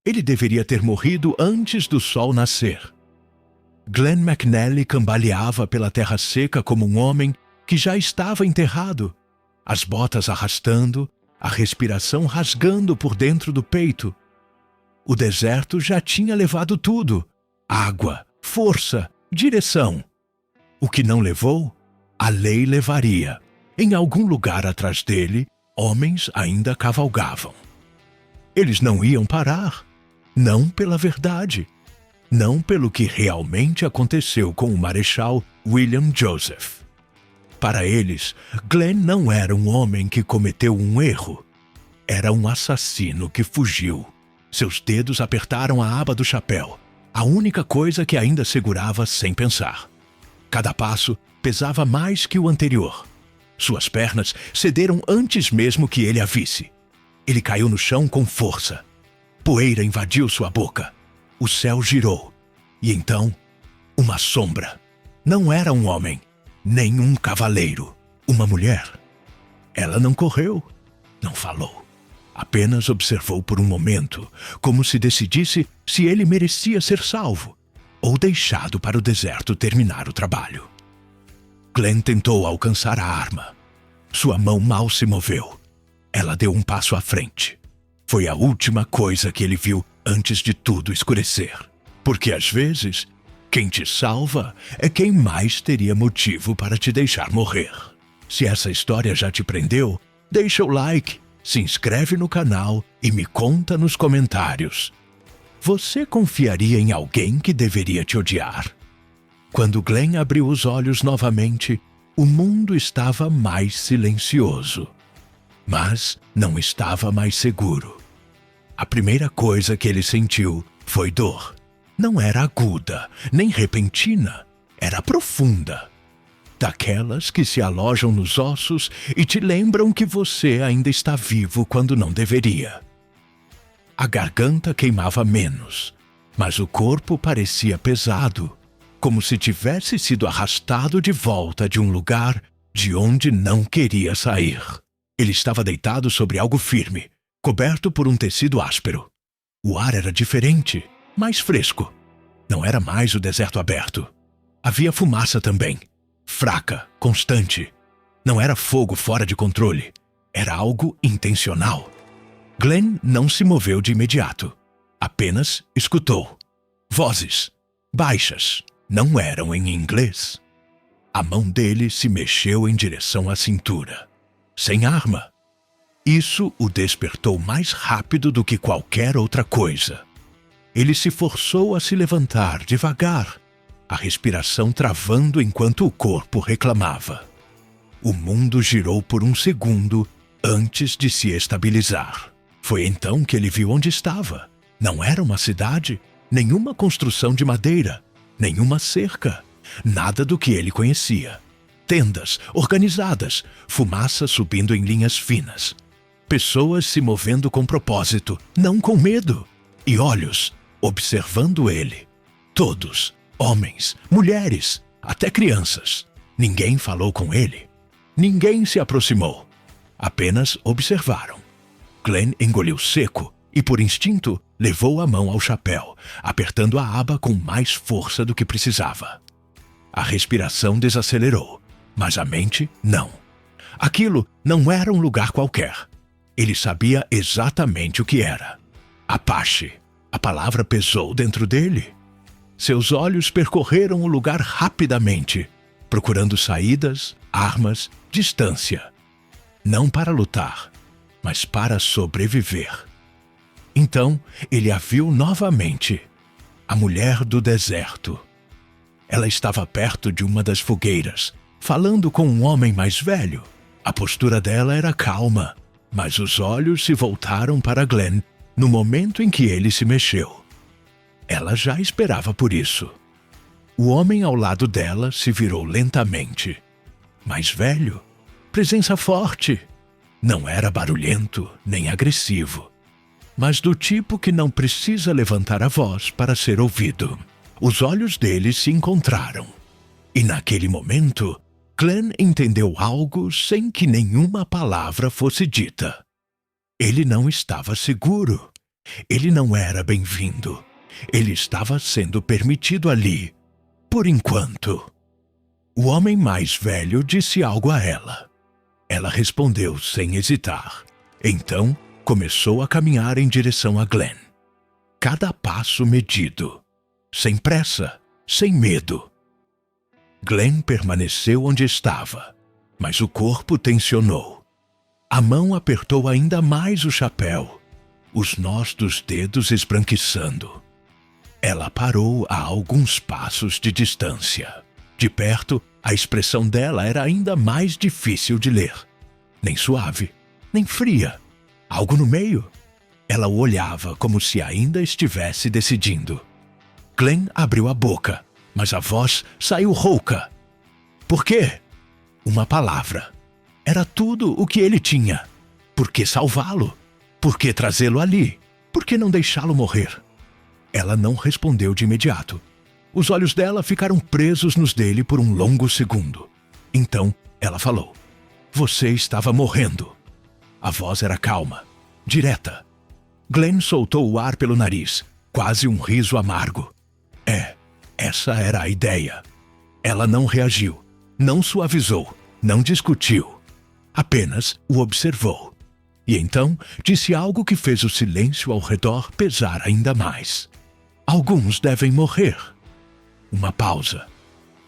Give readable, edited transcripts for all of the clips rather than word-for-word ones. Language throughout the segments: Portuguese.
Ele deveria ter morrido antes do sol nascer. Glenn McNally cambaleava pela terra seca como um homem que já estava enterrado, as botas arrastando, a respiração rasgando por dentro do peito. O deserto já tinha levado tudo: água, força, direção. O que não levou, a lei levaria. Em algum lugar atrás dele, homens ainda cavalgavam. Eles não iam parar, não pela verdade, não pelo que realmente aconteceu com o Marechal William Joseph. Para eles, Glenn não era um homem que cometeu um erro. Era um assassino que fugiu. Seus dedos apertaram a aba do chapéu, a única coisa que ainda segurava sem pensar. Cada passo pesava mais que o anterior. Suas pernas cederam antes mesmo que ele a visse. Ele caiu no chão com força. Poeira invadiu sua boca. O céu girou. E então, uma sombra. Não era um homem, nem um cavaleiro. Uma mulher. Ela não correu, não falou. Apenas observou por um momento, como se decidisse se ele merecia ser salvo ou deixado para o deserto terminar o trabalho. Glenn tentou alcançar a arma. Sua mão mal se moveu. Ela deu um passo à frente. Foi a última coisa que ele viu antes de tudo escurecer. Porque às vezes, quem te salva é quem mais teria motivo para te deixar morrer. Se essa história já te prendeu, deixa o like, se inscreve no canal e me conta nos comentários. Você confiaria em alguém que deveria te odiar? Quando Glenn abriu os olhos novamente, o mundo estava mais silencioso. Mas não estava mais seguro. A primeira coisa que ele sentiu foi dor. Não era aguda, nem repentina, era profunda. Daquelas que se alojam nos ossos e te lembram que você ainda está vivo quando não deveria. A garganta queimava menos, mas o corpo parecia pesado, como se tivesse sido arrastado de volta de um lugar de onde não queria sair. Ele estava deitado sobre algo firme, coberto por um tecido áspero. O ar era diferente, mais fresco. Não era mais o deserto aberto. Havia fumaça também. Fraca, constante. Não era fogo fora de controle. Era algo intencional. Glenn não se moveu de imediato. Apenas escutou. Vozes. Baixas. Não eram em inglês. A mão dele se mexeu em direção à cintura. Sem arma. Isso o despertou mais rápido do que qualquer outra coisa. Ele se forçou a se levantar devagar, a respiração travando enquanto o corpo reclamava. O mundo girou por um segundo antes de se estabilizar. Foi então que ele viu onde estava. Não era uma cidade, nenhuma construção de madeira, nenhuma cerca, nada do que ele conhecia. Tendas organizadas, fumaça subindo em linhas finas. Pessoas se movendo com propósito, não com medo. E olhos observando ele. Todos. Homens, mulheres, até crianças. Ninguém falou com ele. Ninguém se aproximou. Apenas observaram. Glenn engoliu seco e, por instinto, levou a mão ao chapéu, apertando a aba com mais força do que precisava. A respiração desacelerou, mas a mente não. Aquilo não era um lugar qualquer. Ele sabia exatamente o que era. Apache. A palavra pesou dentro dele. Seus olhos percorreram o lugar rapidamente, procurando saídas, armas, distância. Não para lutar, mas para sobreviver. Então, ele a viu novamente. A mulher do deserto. Ela estava perto de uma das fogueiras, falando com um homem mais velho. A postura dela era calma, mas os olhos se voltaram para Glenn no momento em que ele se mexeu. Ela já esperava por isso. O homem ao lado dela se virou lentamente. Mais velho, presença forte. Não era barulhento nem agressivo, mas do tipo que não precisa levantar a voz para ser ouvido. Os olhos dele se encontraram. E naquele momento, Glenn entendeu algo sem que nenhuma palavra fosse dita. Ele não estava seguro. Ele não era bem-vindo. Ele estava sendo permitido ali, por enquanto. O homem mais velho disse algo a ela. Ela respondeu sem hesitar. Então, começou a caminhar em direção a Glenn. Cada passo medido, sem pressa, sem medo. Glenn permaneceu onde estava, mas o corpo tensionou. A mão apertou ainda mais o chapéu, os nós dos dedos esbranquiçando. Ela parou a alguns passos de distância. De perto, a expressão dela era ainda mais difícil de ler. Nem suave, nem fria. Algo no meio. Ela o olhava como se ainda estivesse decidindo. Glenn abriu a boca, mas a voz saiu rouca. Por quê? Uma palavra. Era tudo o que ele tinha. Por que salvá-lo? Por que trazê-lo ali? Por que não deixá-lo morrer? Ela não respondeu de imediato. Os olhos dela ficaram presos nos dele por um longo segundo. Então, ela falou. Você estava morrendo. A voz era calma, direta. Glenn soltou o ar pelo nariz, quase um riso amargo. Essa era a ideia. Ela não reagiu, não suavizou, não discutiu. Apenas o observou. E então disse algo que fez o silêncio ao redor pesar ainda mais. Alguns devem morrer. Uma pausa.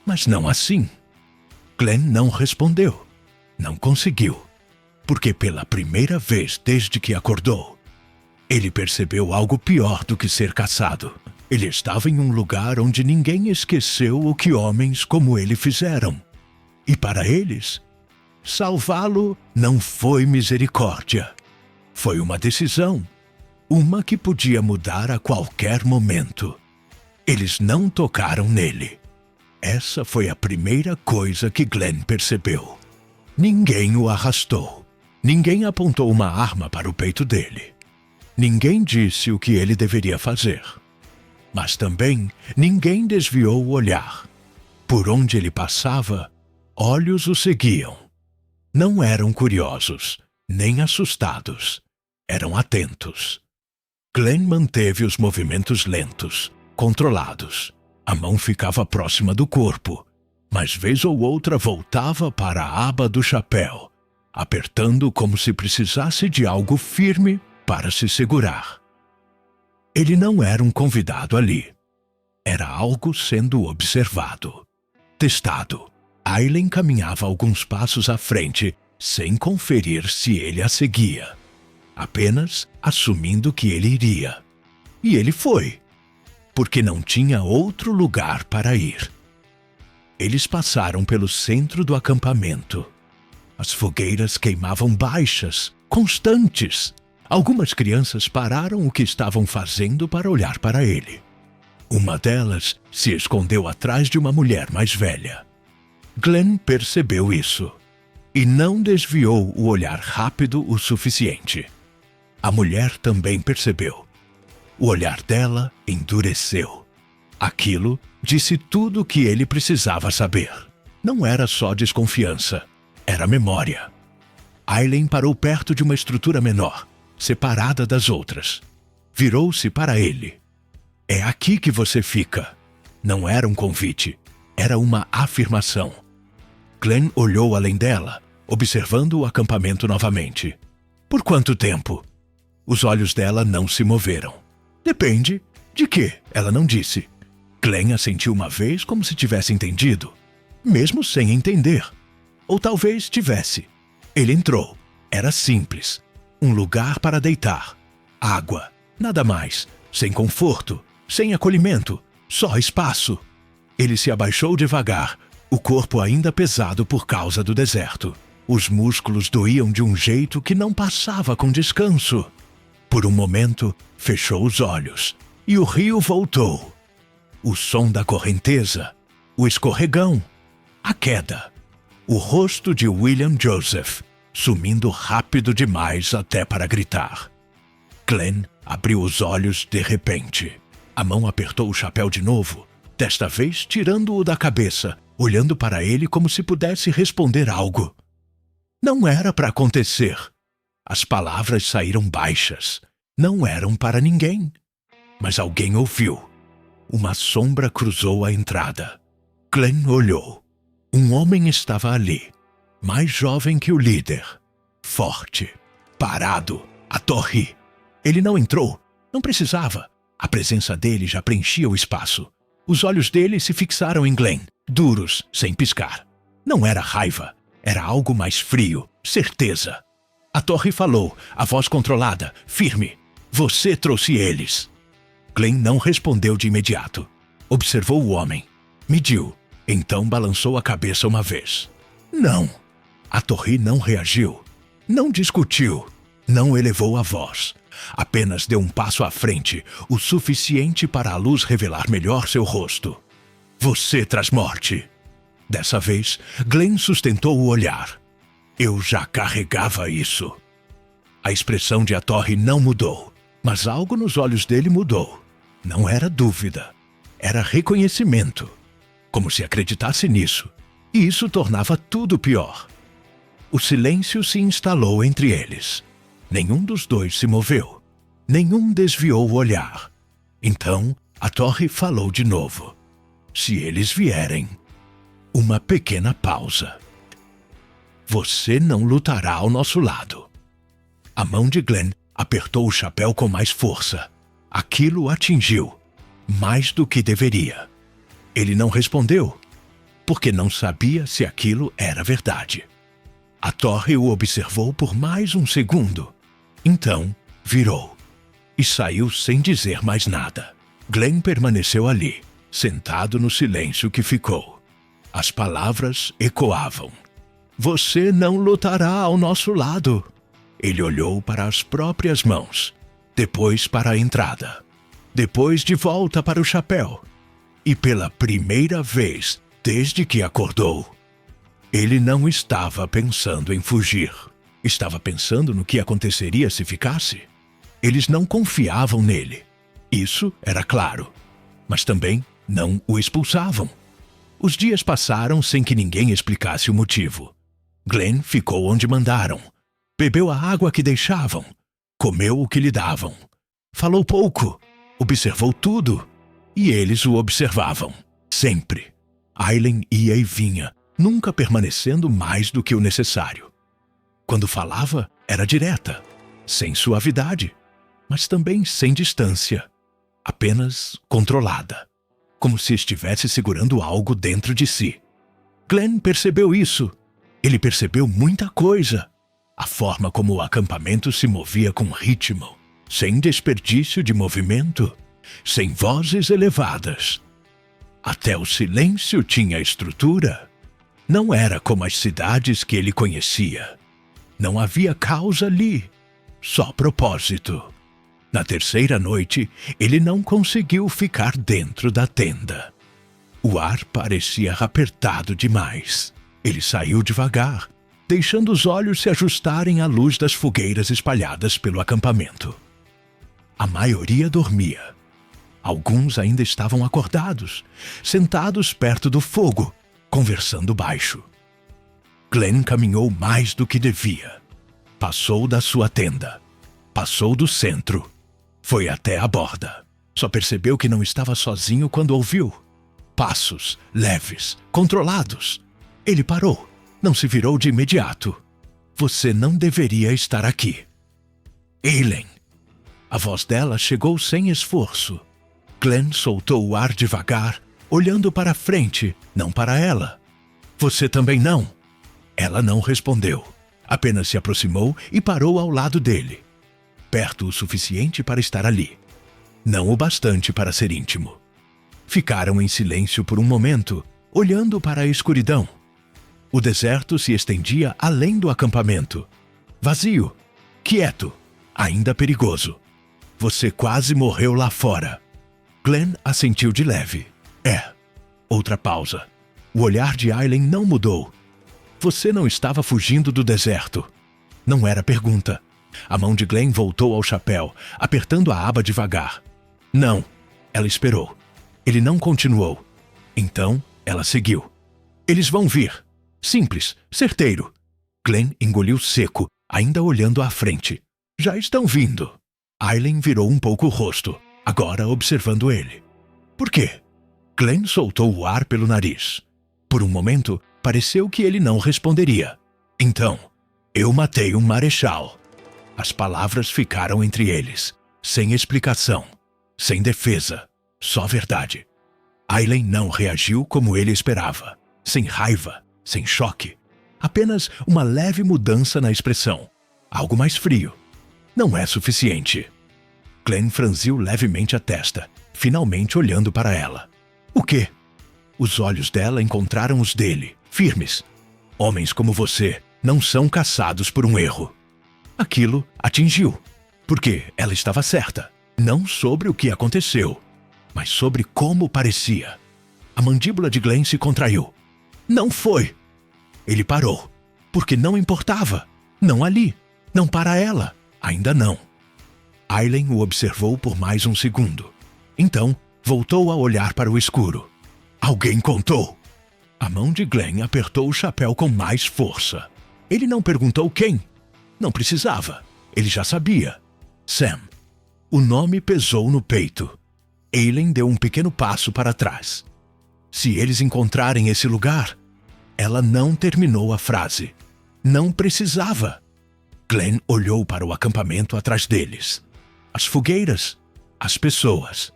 Mas não assim. Glenn não respondeu. Não conseguiu. Porque pela primeira vez desde que acordou, ele percebeu algo pior do que ser caçado. Ele estava em um lugar onde ninguém esqueceu o que homens como ele fizeram. E para eles, salvá-lo não foi misericórdia. Foi uma decisão. Uma que podia mudar a qualquer momento. Eles não tocaram nele. Essa foi a primeira coisa que Glenn percebeu. Ninguém o arrastou. Ninguém apontou uma arma para o peito dele. Ninguém disse o que ele deveria fazer. Mas também ninguém desviou o olhar. Por onde ele passava, olhos o seguiam. Não eram curiosos, nem assustados. Eram atentos. Glenn manteve os movimentos lentos, controlados. A mão ficava próxima do corpo, mas vez ou outra voltava para a aba do chapéu, apertando como se precisasse de algo firme para se segurar. Ele não era um convidado ali. Era algo sendo observado, testado. Aileen caminhava alguns passos à frente, sem conferir se ele a seguia. Apenas assumindo que ele iria. E ele foi, porque não tinha outro lugar para ir. Eles passaram pelo centro do acampamento. As fogueiras queimavam baixas, constantes. Algumas crianças pararam o que estavam fazendo para olhar para ele. Uma delas se escondeu atrás de uma mulher mais velha. Glenn percebeu isso e não desviou o olhar rápido o suficiente. A mulher também percebeu. O olhar dela endureceu. Aquilo disse tudo o que ele precisava saber. Não era só desconfiança, era memória. Aileen parou perto de uma estrutura menor, separada das outras. Virou-se para ele. É aqui que você fica. Não era um convite, era uma afirmação. Glenn olhou além dela, observando o acampamento novamente. Por quanto tempo? Os olhos dela não se moveram. Depende. De quê? Ela não disse. Glenn assentiu uma vez como se tivesse entendido, mesmo sem entender. Ou talvez tivesse. Ele entrou. Era simples. Um lugar para deitar. Água. Nada mais. Sem conforto. Sem acolhimento. Só espaço. Ele se abaixou devagar, o corpo ainda pesado por causa do deserto. Os músculos doíam de um jeito que não passava com descanso. Por um momento, fechou os olhos. E o rio voltou. O som da correnteza. O escorregão. A queda. O rosto de William Joseph, sumindo rápido demais até para gritar. Glenn abriu os olhos de repente. A mão apertou o chapéu de novo, desta vez tirando-o da cabeça, olhando para ele como se pudesse responder algo. Não era para acontecer. As palavras saíram baixas, Não eram para ninguém. Mas alguém ouviu. Uma sombra cruzou a entrada. Glenn olhou. Um homem estava ali, mais jovem que o líder. Forte, parado, a torre. Ele não entrou, não precisava. A presença dele já preenchia o espaço. Os olhos dele se fixaram em Glenn, duros, sem piscar. Não era raiva, era algo mais frio, certeza. A torre falou, a voz controlada, firme. Você trouxe eles. Glenn não respondeu de imediato. Observou o homem. Mediu. Então balançou a cabeça uma vez. Não. A torre não reagiu. Não discutiu. Não elevou a voz. Apenas deu um passo à frente, o suficiente para a luz revelar melhor seu rosto. Você traz morte. Dessa vez, Glenn sustentou o olhar. Eu já carregava isso. A expressão de A Torre não mudou, mas algo nos olhos dele mudou. Não era dúvida. Era reconhecimento. Como se acreditasse nisso. E isso tornava tudo pior. O silêncio se instalou entre eles. Nenhum dos dois se moveu. Nenhum desviou o olhar. Então, a torre falou de novo. Se eles vierem. Uma pequena pausa. Você não lutará ao nosso lado. A mão de Glenn apertou o chapéu com mais força. Aquilo atingiu. Mais do que deveria. Ele não respondeu, porque não sabia se aquilo era verdade. A torre o observou por mais um segundo. Então, virou. E saiu sem dizer mais nada. Glenn permaneceu ali, sentado no silêncio que ficou. As palavras ecoavam. Você não lutará ao nosso lado. Ele olhou para as próprias mãos, depois para a entrada, depois de volta para o chapéu. E pela primeira vez desde que acordou, ele não estava pensando em fugir. Estava pensando no que aconteceria se ficasse. Eles não confiavam nele. Isso era claro. Mas também não o expulsavam. Os dias passaram sem que ninguém explicasse o motivo. Glenn ficou onde mandaram. Bebeu a água que deixavam. Comeu o que lhe davam. Falou pouco. Observou tudo. E eles o observavam. Sempre. Aileen ia e vinha, nunca permanecendo mais do que o necessário. Quando falava, era direta, sem suavidade, mas também sem distância. Apenas controlada, como se estivesse segurando algo dentro de si. Glenn percebeu isso. Ele percebeu muita coisa. A forma como o acampamento se movia com ritmo, sem desperdício de movimento, sem vozes elevadas. Até o silêncio tinha estrutura. Não era como as cidades que ele conhecia. Não havia causa ali, só propósito. Na terceira noite, ele não conseguiu ficar dentro da tenda. O ar parecia apertado demais. Ele saiu devagar, deixando os olhos se ajustarem à luz das fogueiras espalhadas pelo acampamento. A maioria dormia. Alguns ainda estavam acordados, sentados perto do fogo, conversando baixo. Glenn caminhou mais do que devia. Passou da sua tenda. Passou do centro. Foi até a borda. Só percebeu que não estava sozinho quando ouviu. Passos, leves, controlados. Ele parou. Não se virou de imediato. Você não deveria estar aqui. Aileen. A voz dela chegou sem esforço. Glenn soltou o ar devagar, olhando para frente, não para ela. Você também não. Ela não respondeu. Apenas se aproximou e parou ao lado dele. Perto o suficiente para estar ali. Não o bastante para ser íntimo. Ficaram em silêncio por um momento, olhando para a escuridão. O deserto se estendia além do acampamento. Vazio, quieto, ainda perigoso. Você quase morreu lá fora. Glenn assentiu de leve. Outra pausa. O olhar de Aileen não mudou. Você não estava fugindo do deserto. Não era pergunta. A mão de Glenn voltou ao chapéu, apertando a aba devagar. Não. Ela esperou. Ele não continuou. Então, ela seguiu. Eles vão vir. Simples, certeiro. Glenn engoliu seco, ainda olhando à frente. Já estão vindo. Aileen virou um pouco o rosto, agora observando ele. Por quê? Glenn soltou o ar pelo nariz. Por um momento, pareceu que ele não responderia. Então, eu matei um marechal. As palavras ficaram entre eles, sem explicação, sem defesa, só verdade. Aileen não reagiu como ele esperava, sem raiva, sem choque. Apenas uma leve mudança na expressão, algo mais frio. Não é suficiente. Glenn franziu levemente a testa, finalmente olhando para ela. O quê? Os olhos dela encontraram os dele, firmes. Homens como você não são caçados por um erro. Aquilo atingiu, porque ela estava certa, não sobre o que aconteceu, mas sobre como parecia. A mandíbula de Glenn se contraiu. Não foi. Ele parou, porque não importava. Não ali, não para ela, ainda não. Aileen o observou por mais um segundo. Então, voltou a olhar para o escuro. Alguém contou. A mão de Glenn apertou o chapéu com mais força. Ele não perguntou quem. Não precisava. Ele já sabia. Sam. O nome pesou no peito. Aileen deu um pequeno passo para trás. Se eles encontrarem esse lugar... Ela não terminou a frase. Não precisava. Glenn olhou para o acampamento atrás deles. As fogueiras, as pessoas,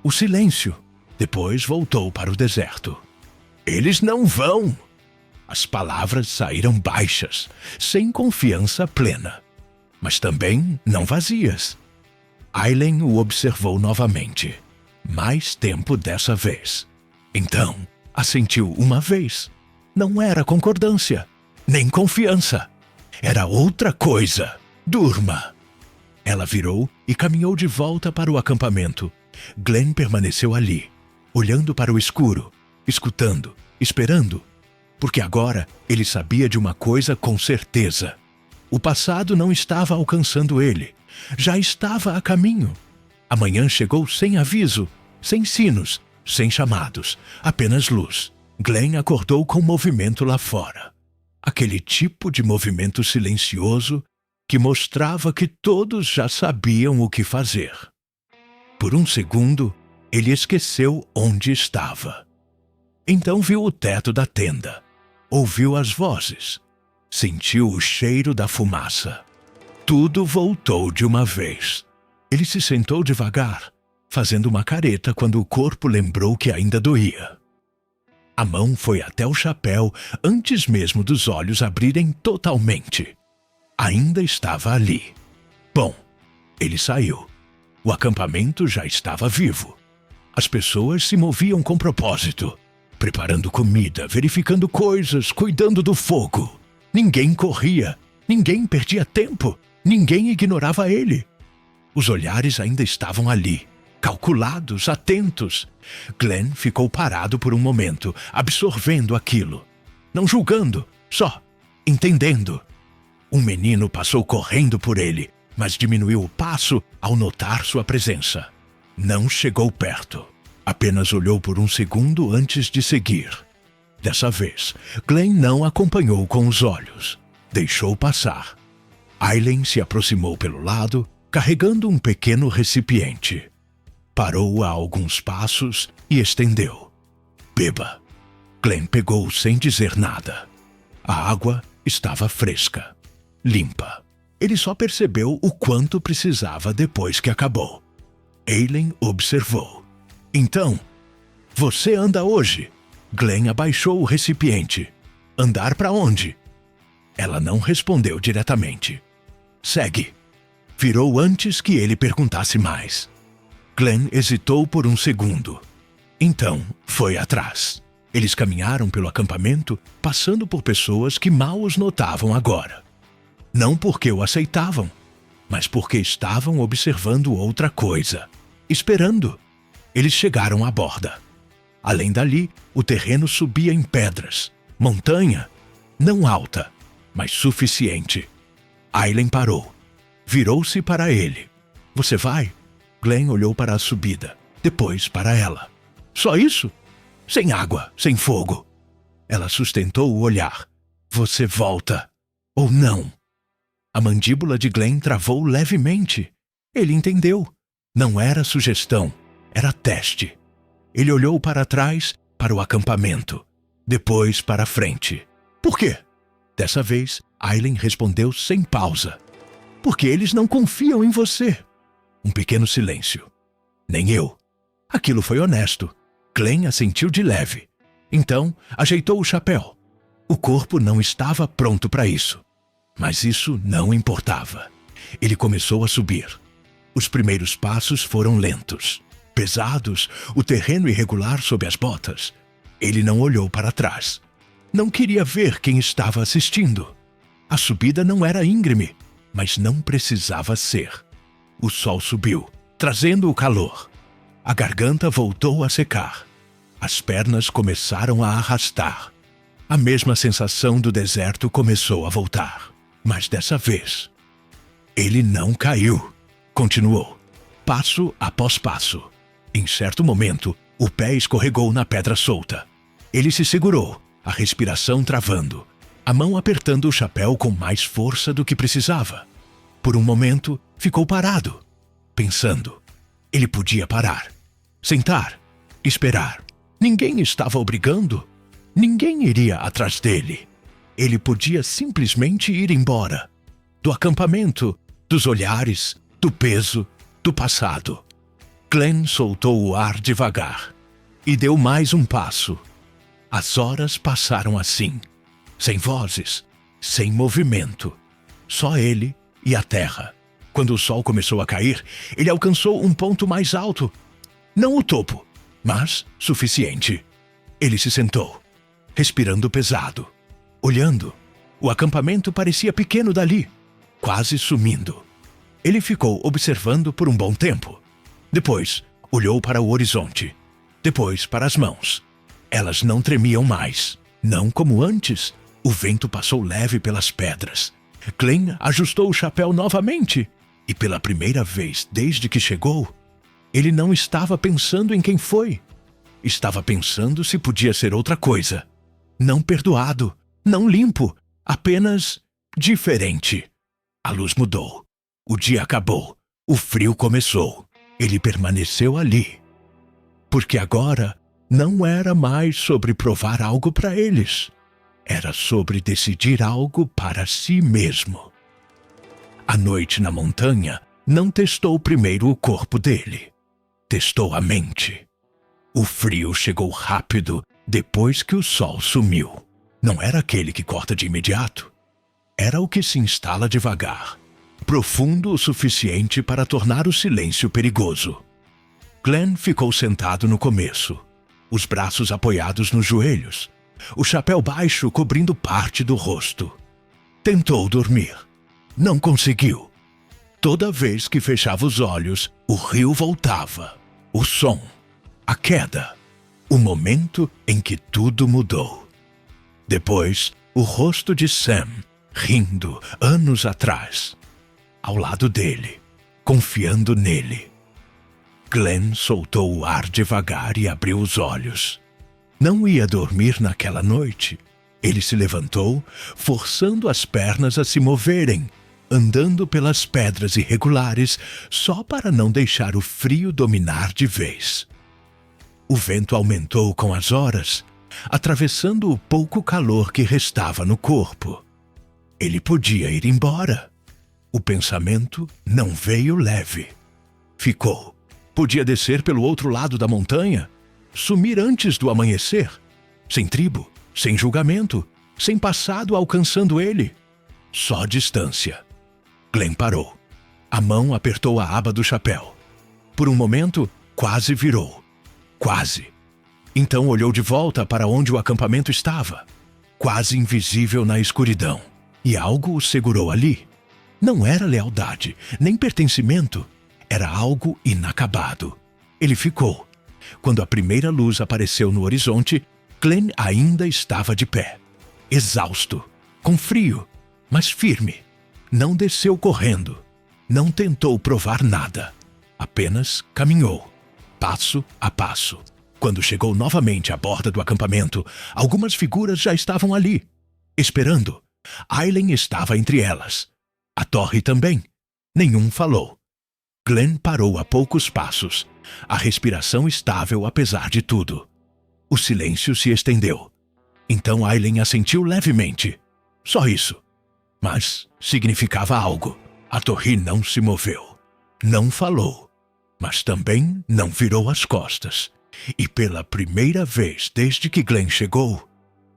o silêncio. Depois voltou para o deserto. Eles não vão! As palavras saíram baixas, sem confiança plena, mas também não vazias. Aileen o observou novamente. Mais tempo dessa vez. Então, assentiu uma vez. Não era concordância, nem confiança. Era outra coisa. Durma. Ela virou e caminhou de volta para o acampamento. Glenn permaneceu ali, olhando para o escuro, escutando, esperando. Porque agora ele sabia de uma coisa com certeza. O passado não estava alcançando ele. Já estava a caminho. Amanhã chegou sem aviso, sem sinos, sem chamados, apenas luz. Glenn acordou com movimento lá fora. Aquele tipo de movimento silencioso que mostrava que todos já sabiam o que fazer. Por um segundo, ele esqueceu onde estava. Então viu o teto da tenda, ouviu as vozes, sentiu o cheiro da fumaça. Tudo voltou de uma vez. Ele se sentou devagar, fazendo uma careta quando o corpo lembrou que ainda doía. A mão foi até o chapéu antes mesmo dos olhos abrirem totalmente. Ainda estava ali. Bom, ele saiu. O acampamento já estava vivo. As pessoas se moviam com propósito, preparando comida, verificando coisas, cuidando do fogo. Ninguém corria, ninguém perdia tempo, ninguém ignorava ele. Os olhares ainda estavam ali, calculados, atentos. Glenn ficou parado por um momento, absorvendo aquilo. Não julgando, só entendendo. Um menino passou correndo por ele, mas diminuiu o passo ao notar sua presença. Não chegou perto. Apenas olhou por um segundo antes de seguir. Dessa vez, Glenn não acompanhou com os olhos. Deixou passar. Aileen se aproximou pelo lado, carregando um pequeno recipiente. Parou a alguns passos e estendeu. Beba. Glenn pegou sem dizer nada. A água estava fresca, limpa. Ele só percebeu o quanto precisava depois que acabou. Aileen observou. Então, você anda hoje? Glenn abaixou o recipiente. Andar para onde? Ela não respondeu diretamente. Segue. Virou antes que ele perguntasse mais. Glenn hesitou por um segundo. Então, foi atrás. Eles caminharam pelo acampamento, passando por pessoas que mal os notavam agora. Não porque o aceitavam, mas porque estavam observando outra coisa. Esperando. Eles chegaram à borda. Além dali, o terreno subia em pedras. Montanha, não alta, mas suficiente. Aileen parou. Virou-se para ele. Você vai? Glenn olhou para a subida, depois para ela. Só isso? Sem água, sem fogo. Ela sustentou o olhar. Você volta. Ou não? A mandíbula de Glenn travou levemente. Ele entendeu. Não era sugestão, era teste. Ele olhou para trás, para o acampamento, depois para a frente. Por quê? Dessa vez, Aileen respondeu sem pausa. Porque eles não confiam em você. Um pequeno silêncio. Nem eu. Aquilo foi honesto. Glenn assentiu de leve. Então, ajeitou o chapéu. O corpo não estava pronto para isso. Mas isso não importava. Ele começou a subir. Os primeiros passos foram lentos, pesados, o terreno irregular sob as botas. Ele não olhou para trás. Não queria ver quem estava assistindo. A subida não era íngreme, mas não precisava ser. O sol subiu, trazendo o calor. A garganta voltou a secar. As pernas começaram a arrastar. A mesma sensação do deserto começou a voltar. Mas dessa vez, ele não caiu. Continuou, passo após passo. Em certo momento, o pé escorregou na pedra solta. Ele se segurou, a respiração travando, a mão apertando o chapéu com mais força do que precisava. Por um momento, ficou parado, pensando. Ele podia parar, sentar, esperar. Ninguém estava obrigando. Ninguém iria atrás dele. Ele podia simplesmente ir embora. Do acampamento, dos olhares, do peso, do passado. Glenn soltou o ar devagar e deu mais um passo. As horas passaram assim, sem vozes, sem movimento. Só ele e a terra. Quando o sol começou a cair, ele alcançou um ponto mais alto. Não o topo, mas suficiente. Ele se sentou, respirando pesado, olhando. O acampamento parecia pequeno dali, quase sumindo. Ele ficou observando por um bom tempo. Depois, olhou para o horizonte. Depois, para as mãos. Elas não tremiam mais. Não como antes. O vento passou leve pelas pedras. Glenn ajustou o chapéu novamente. E pela primeira vez desde que chegou, ele não estava pensando em quem foi. Estava pensando se podia ser outra coisa. Não perdoado, não limpo, apenas diferente. A luz mudou. O dia acabou. O frio começou. Ele permaneceu ali. Porque agora não era mais sobre provar algo para eles. Era sobre decidir algo para si mesmo. A noite na montanha não testou primeiro o corpo dele. Testou a mente. O frio chegou rápido depois que o sol sumiu. Não era aquele que corta de imediato. Era o que se instala devagar. Profundo o suficiente para tornar o silêncio perigoso. Glenn ficou sentado no começo, os braços apoiados nos joelhos, o chapéu baixo cobrindo parte do rosto. Tentou dormir. Não conseguiu. Toda vez que fechava os olhos, o rio voltava. O som, a queda, o momento em que tudo mudou. Depois, o rosto de Sam, rindo anos atrás. Ao lado dele, confiando nele. Glenn soltou o ar devagar e abriu os olhos. Não ia dormir naquela noite. Ele se levantou, forçando as pernas a se moverem, andando pelas pedras irregulares só para não deixar o frio dominar de vez. O vento aumentou com as horas, atravessando o pouco calor que restava no corpo. Ele podia ir embora. O pensamento não veio leve. Ficou. Podia descer pelo outro lado da montanha, sumir antes do amanhecer, sem tribo, sem julgamento, sem passado alcançando ele. Só distância. Glenn parou. A mão apertou a aba do chapéu. Por um momento, quase virou. Quase. Então olhou de volta para onde o acampamento estava, quase invisível na escuridão. E algo o segurou ali. Não era lealdade, nem pertencimento. Era algo inacabado. Ele ficou. Quando a primeira luz apareceu no horizonte, Glenn ainda estava de pé. Exausto, com frio, mas firme. Não desceu correndo. Não tentou provar nada. Apenas caminhou, passo a passo. Quando chegou novamente à borda do acampamento, algumas figuras já estavam ali, esperando. Aileen estava entre elas. A torre também. Nenhum falou. Glenn parou a poucos passos, a respiração estável apesar de tudo. O silêncio se estendeu. Então Aileen assentiu levemente. Só isso. Mas significava algo. A Torri não se moveu. Não falou. Mas também não virou as costas. E pela primeira vez desde que Glenn chegou,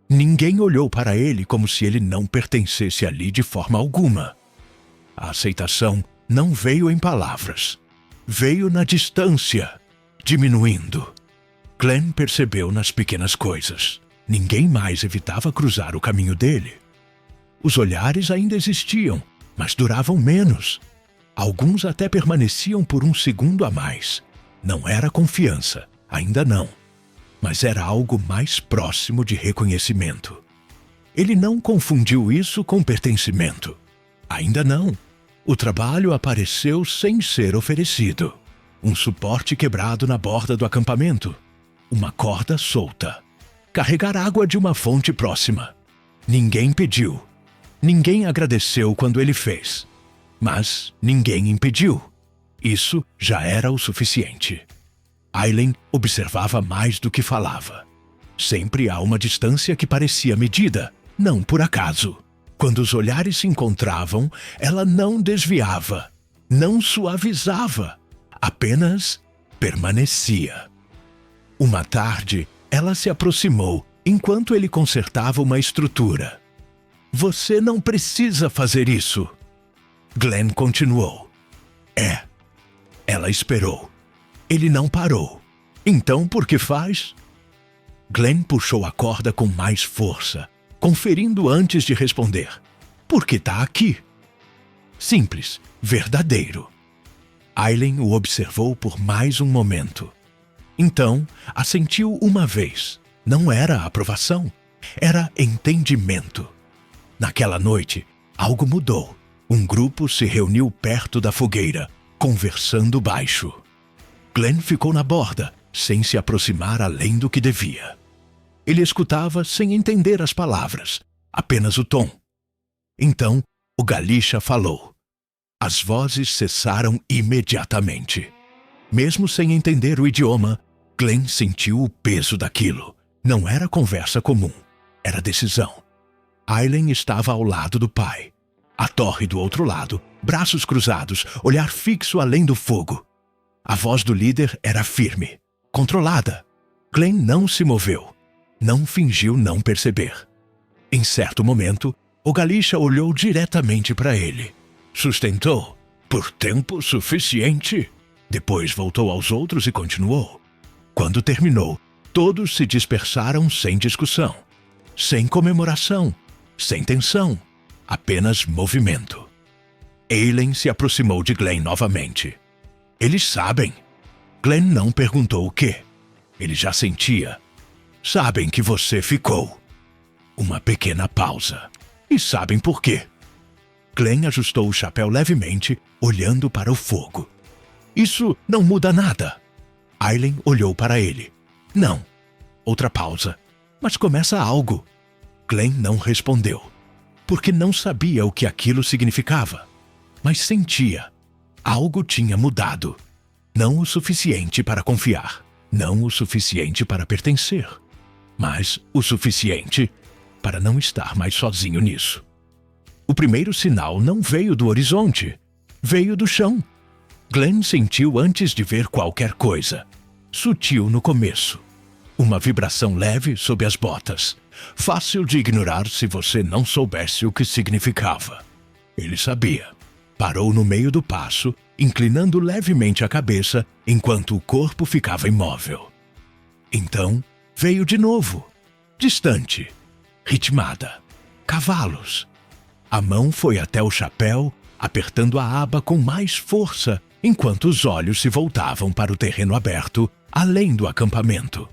ninguém olhou para ele como se ele não pertencesse ali de forma alguma. A aceitação não veio em palavras. Veio na distância, diminuindo. Glenn percebeu nas pequenas coisas. Ninguém mais evitava cruzar o caminho dele. Os olhares ainda existiam, mas duravam menos. Alguns até permaneciam por um segundo a mais. Não era confiança, ainda não. Mas era algo mais próximo de reconhecimento. Ele não confundiu isso com pertencimento. Ainda não. O trabalho apareceu sem ser oferecido. Um suporte quebrado na borda do acampamento. Uma corda solta. Carregar água de uma fonte próxima. Ninguém pediu. Ninguém agradeceu quando ele fez. Mas ninguém impediu. Isso já era o suficiente. Aileen observava mais do que falava. Sempre há uma distância que parecia medida, não por acaso. Quando os olhares se encontravam, ela não desviava, não suavizava, apenas permanecia. Uma tarde, ela se aproximou enquanto ele consertava uma estrutura. Você não precisa fazer isso. Glenn continuou. Ela esperou. Ele não parou. Então por que faz? Glenn puxou a corda com mais força, conferindo antes de responder. Porque está aqui. Simples, verdadeiro. Aileen o observou por mais um momento. Então, assentiu uma vez. Não era aprovação, era entendimento. Naquela noite, algo mudou. Um grupo se reuniu perto da fogueira, conversando baixo. Glenn ficou na borda, sem se aproximar além do que devia. Ele escutava sem entender as palavras, apenas o tom. Então, o Galicha falou. As vozes cessaram imediatamente. Mesmo sem entender o idioma, Glenn sentiu o peso daquilo. Não era conversa comum, era decisão. Aileen estava ao lado do pai. A torre do outro lado, braços cruzados, olhar fixo além do fogo. A voz do líder era firme, controlada. Glenn não se moveu. Não fingiu não perceber. Em certo momento, o Galicha olhou diretamente para ele. Sustentou, por tempo suficiente. Depois voltou aos outros e continuou. Quando terminou, todos se dispersaram sem discussão, sem comemoração, sem tensão, apenas movimento. Aileen se aproximou de Glenn novamente. Eles sabem. Glenn não perguntou o quê. Ele já sentia. Sabem que você ficou. Uma pequena pausa. E sabem por quê. Glenn ajustou o chapéu levemente, olhando para o fogo. Isso não muda nada. Aileen olhou para ele. Não. Outra pausa. Mas começa algo. Glenn não respondeu. Porque não sabia o que aquilo significava. Mas sentia. Algo tinha mudado. Não o suficiente para confiar. Não o suficiente para pertencer. Mas o suficiente para não estar mais sozinho nisso. O primeiro sinal não veio do horizonte. Veio do chão. Glenn sentiu antes de ver qualquer coisa. Sutil no começo. Uma vibração leve sob as botas. Fácil de ignorar se você não soubesse o que significava. Ele sabia. Parou no meio do passo, inclinando levemente a cabeça enquanto o corpo ficava imóvel. Então, veio de novo. Distante. Ritmada. Cavalos. A mão foi até o chapéu, apertando a aba com mais força, enquanto os olhos se voltavam para o terreno aberto, além do acampamento.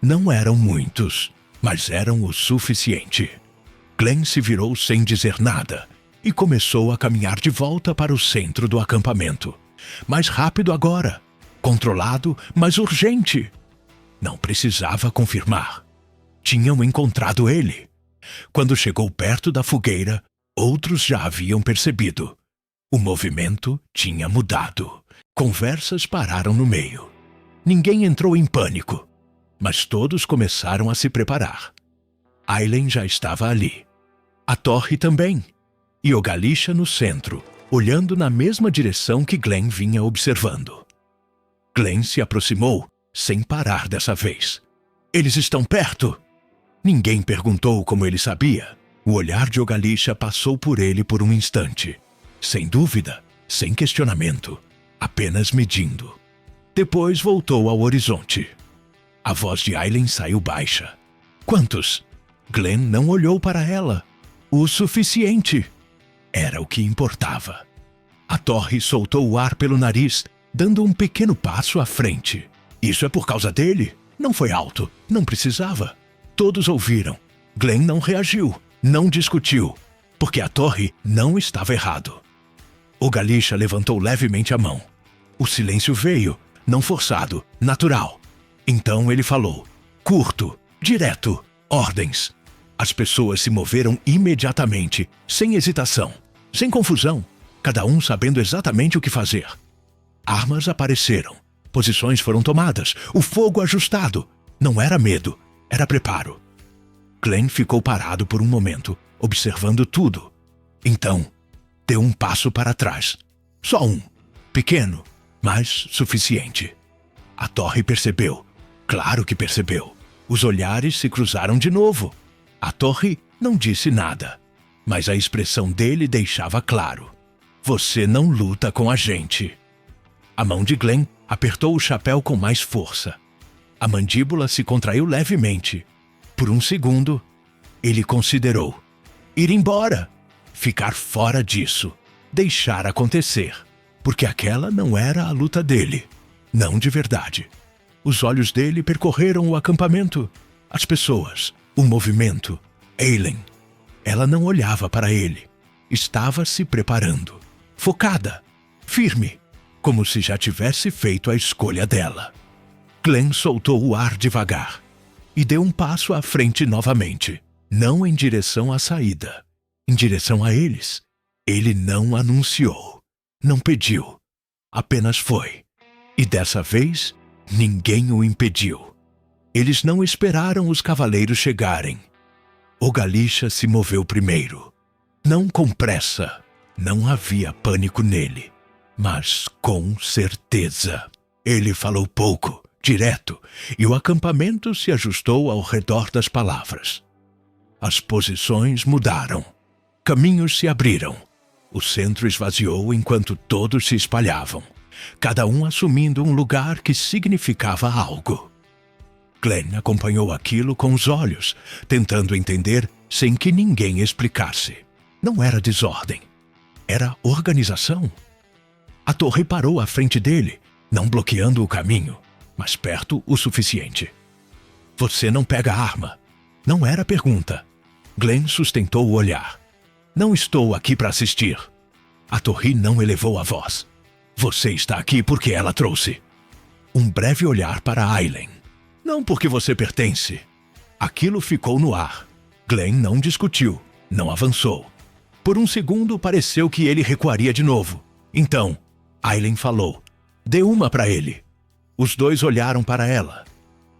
Não eram muitos, mas eram o suficiente. Glenn se virou sem dizer nada e começou a caminhar de volta para o centro do acampamento. Mais rápido agora, controlado, mas urgente. Não precisava confirmar. Tinham encontrado ele. Quando chegou perto da fogueira, outros já haviam percebido. O movimento tinha mudado. Conversas pararam no meio. Ninguém entrou em pânico, mas todos começaram a se preparar. Aileen já estava ali. A torre também. E Ogalisha no centro, olhando na mesma direção que Glenn vinha observando. Glenn se aproximou, sem parar dessa vez. Eles estão perto! Ninguém perguntou como ele sabia. O olhar de Ogalisha passou por ele por um instante. Sem dúvida, sem questionamento, apenas medindo. Depois voltou ao horizonte. A voz de Aileen saiu baixa. Quantos? Glenn não olhou para ela. O suficiente. Era o que importava. A torre soltou o ar pelo nariz, dando um pequeno passo à frente. Isso é por causa dele? Não foi alto, não precisava. Todos ouviram. Glenn não reagiu, não discutiu, porque a torre não estava errado. Ogalisha levantou levemente a mão. O silêncio veio, não forçado, natural. Então ele falou, curto, direto, ordens. As pessoas se moveram imediatamente, sem hesitação, sem confusão, cada um sabendo exatamente o que fazer. Armas apareceram, posições foram tomadas, o fogo ajustado. Não era medo, era preparo. Glenn ficou parado por um momento, observando tudo. Então, deu um passo para trás. Só um, pequeno, mas suficiente. A torre percebeu, claro que percebeu. Os olhares se cruzaram de novo. A torre não disse nada, mas a expressão dele deixava claro. Você não luta com a gente. A mão de Glenn apertou o chapéu com mais força. A mandíbula se contraiu levemente. Por um segundo, ele considerou ir embora, ficar fora disso, deixar acontecer, porque aquela não era a luta dele, não de verdade. Os olhos dele percorreram o acampamento, as pessoas, o movimento. Aileen. Ela não olhava para ele. Estava se preparando. Focada. Firme. Como se já tivesse feito a escolha dela. Glenn soltou o ar devagar. E deu um passo à frente novamente. Não em direção à saída. Em direção a eles. Ele não anunciou. Não pediu. Apenas foi. E dessa vez, ninguém o impediu. Eles não esperaram os cavaleiros chegarem. Ogalisha se moveu primeiro. Não com pressa. Não havia pânico nele. Mas com certeza. Ele falou pouco, direto, e o acampamento se ajustou ao redor das palavras. As posições mudaram. Caminhos se abriram. O centro esvaziou enquanto todos se espalhavam, cada um assumindo um lugar que significava algo. Glenn acompanhou aquilo com os olhos, tentando entender sem que ninguém explicasse. Não era desordem. Era organização. A torre parou à frente dele, não bloqueando o caminho, mas perto o suficiente. Você não pega a arma. Não era pergunta. Glenn sustentou o olhar. Não estou aqui para assistir. A torre não elevou a voz. Você está aqui porque ela trouxe. Um breve olhar para Aileen. Não porque você pertence. Aquilo ficou no ar. Glenn não discutiu, não avançou. Por um segundo pareceu que ele recuaria de novo. Então, Aileen falou. Dê uma para ele. Os dois olharam para ela.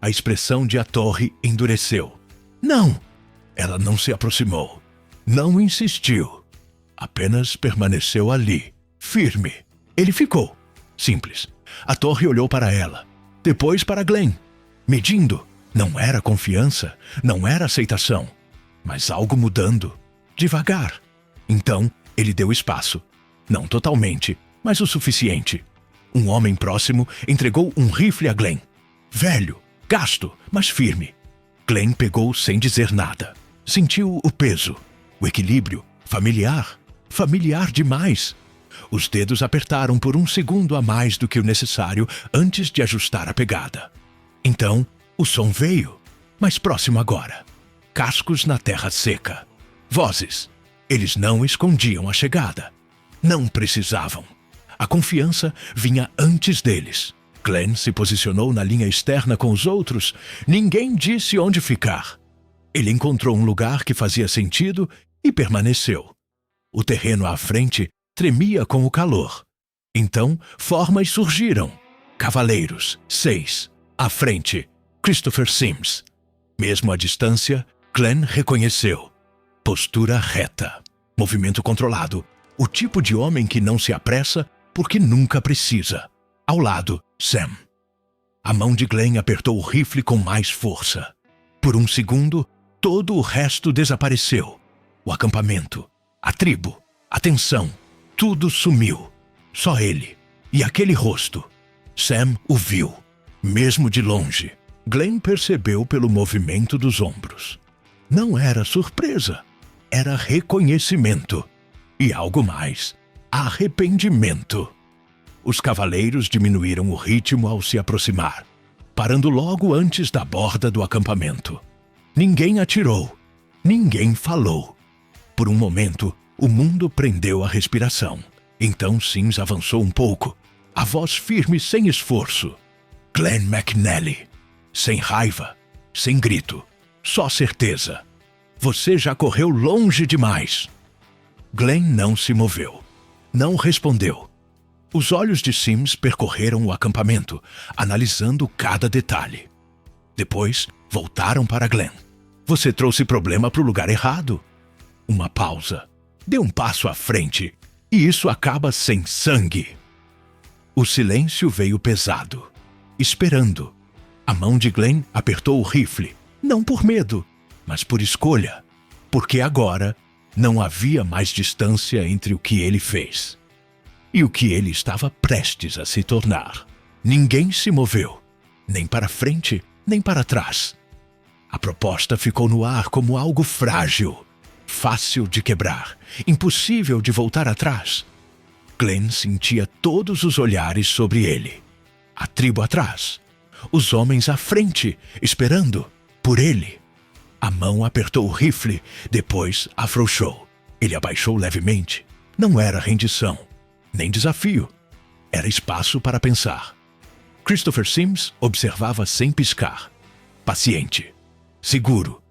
A expressão de a torre endureceu. Não! Ela não se aproximou. Não insistiu. Apenas permaneceu ali, firme. Ele ficou. Simples. A torre olhou para ela. Depois para Glenn. Medindo. Não era confiança, não era aceitação. Mas algo mudando. Devagar. Então, ele deu espaço. Não totalmente, mas o suficiente. Um homem próximo entregou um rifle a Glenn. Velho, gasto, mas firme. Glenn pegou sem dizer nada. Sentiu o peso, o equilíbrio, familiar demais. Os dedos apertaram por um segundo a mais do que o necessário antes de ajustar a pegada. Então, o som veio, mais próximo agora. Cascos na terra seca. Vozes. Eles não escondiam a chegada. Não precisavam. A confiança vinha antes deles. Glenn se posicionou na linha externa com os outros. Ninguém disse onde ficar. Ele encontrou um lugar que fazia sentido e permaneceu. O terreno à frente tremia com o calor. Então, formas surgiram. Cavaleiros, 6. À frente, Christopher Sims. Mesmo à distância, Glenn reconheceu. Postura reta. Movimento controlado. O tipo de homem que não se apressa porque nunca precisa. Ao lado, Sam. A mão de Glenn apertou o rifle com mais força. Por um segundo, todo o resto desapareceu. O acampamento, a tribo, a tensão, tudo sumiu. Só ele e aquele rosto. Sam o viu, mesmo de longe. Glenn percebeu pelo movimento dos ombros. Não era surpresa, era reconhecimento. E algo mais, arrependimento. Os cavaleiros diminuíram o ritmo ao se aproximar, parando logo antes da borda do acampamento. Ninguém atirou, ninguém falou. Por um momento, o mundo prendeu a respiração. Então Sims avançou um pouco, a voz firme sem esforço. Glenn McNally. Sem raiva, sem grito, só certeza. Você já correu longe demais. Glenn não se moveu, não respondeu. Os olhos de Sims percorreram o acampamento, analisando cada detalhe. Depois, voltaram para Glenn. Você trouxe problema para o lugar errado. Uma pausa. Dê um passo à frente, e isso acaba sem sangue. O silêncio veio pesado, esperando. A mão de Glenn apertou o rifle, não por medo, mas por escolha, porque agora não havia mais distância entre o que ele fez e o que ele estava prestes a se tornar. Ninguém se moveu, nem para frente, nem para trás. A proposta ficou no ar como algo frágil, fácil de quebrar, impossível de voltar atrás. Glenn sentia todos os olhares sobre ele. A tribo atrás, os homens à frente, esperando por ele. A mão apertou o rifle, depois afrouxou. Ele abaixou levemente. Não era rendição, nem desafio. Era espaço para pensar. Christopher Sims observava sem piscar. Paciente. Seguro.